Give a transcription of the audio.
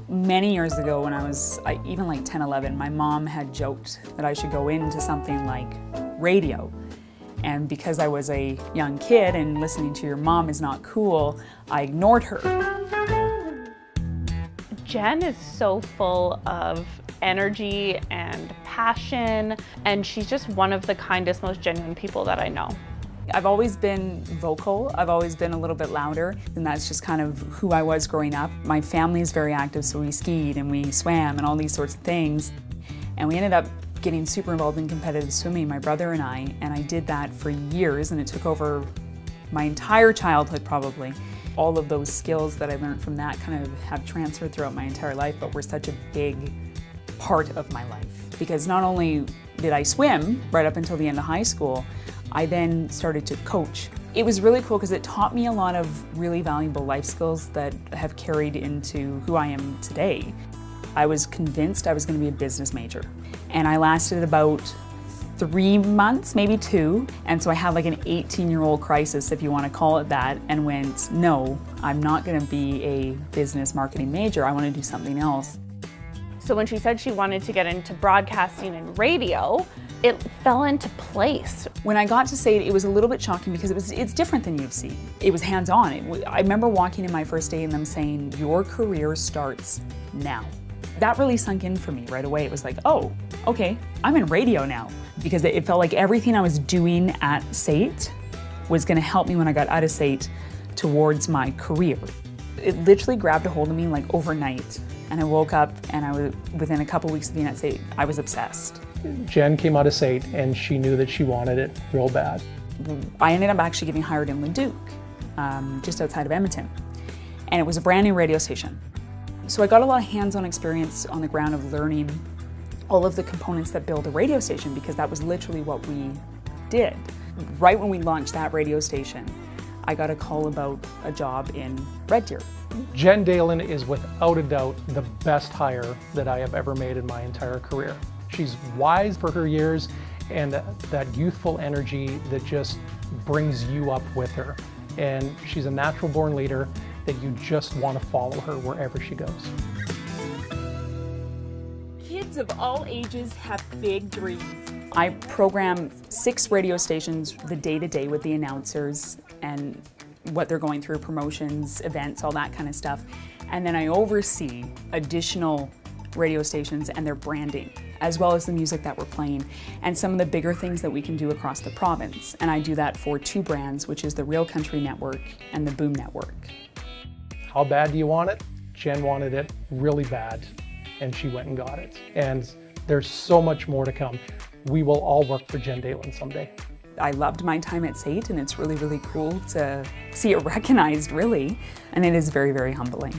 Many years ago when I was even like 10, 11, my mom had joked that I should go into something like radio. And because I was a young kid and listening to your mom is not cool, I ignored her. Jen is so full of energy and passion, and she's just one of the kindest, most genuine people that I know. I've always been vocal, I've always been a little bit louder, and that's just kind of who I was growing up. My family is very active, so we skied and we swam and all these sorts of things. And we ended up getting super involved in competitive swimming, my brother and I did that for years, and it took over my entire childhood probably. All of those skills that I learned from that kind of have transferred throughout my entire life, but were such a big part of my life. Because not only did I swim right up until the end of high school, I then started to coach. It was really cool because it taught me a lot of really valuable life skills that have carried into who I am today. I was convinced I was going to be a business major, and I lasted about 3 months, maybe 2, and so I had like an 18-year-old crisis, if you want to call it that, and went, no, I'm not going to be a business marketing major, I want to do something else. So when she said she wanted to get into broadcasting and radio, it fell into place. When I got to SAIT, it was a little bit shocking because it's different than you've seen. It was hands-on. I remember walking in my first day and them saying, your career starts now. That really sunk in for me right away. It was like, oh, okay, I'm in radio now. Because it felt like everything I was doing at SAIT was gonna help me when I got out of SAIT towards my career. It literally grabbed a hold of me like overnight. And I woke up and I was, within a couple weeks of being at SAIT, I was obsessed. Jen came out of SAIT and she knew that she wanted it real bad. I ended up actually getting hired in Leduc, just outside of Edmonton. And it was a brand new radio station. So I got a lot of hands-on experience on the ground of learning all of the components that build a radio station, because that was literally what we did. Right when we launched that radio station, I got a call about a job in Red Deer. Jen Dalen is without a doubt the best hire that I have ever made in my entire career. She's wise for her years, and that youthful energy that just brings you up with her. And she's a natural born leader that you just want to follow her wherever she goes. Kids of all ages have big dreams. I program 6 radio stations the day-to-day with the announcers and what they're going through, promotions, events, all that kind of stuff. And then I oversee additional radio stations and their branding, as well as the music that we're playing and some of the bigger things that we can do across the province. And I do that for 2 brands, which is the Real Country Network and the Boom Network. How bad do you want it? Jen wanted it really bad, and she went and got it. And there's so much more to come. We will all work for Jen Dalen someday. I loved my time at SAIT, and it's really, really cool to see it recognized, really. And it is very, very humbling.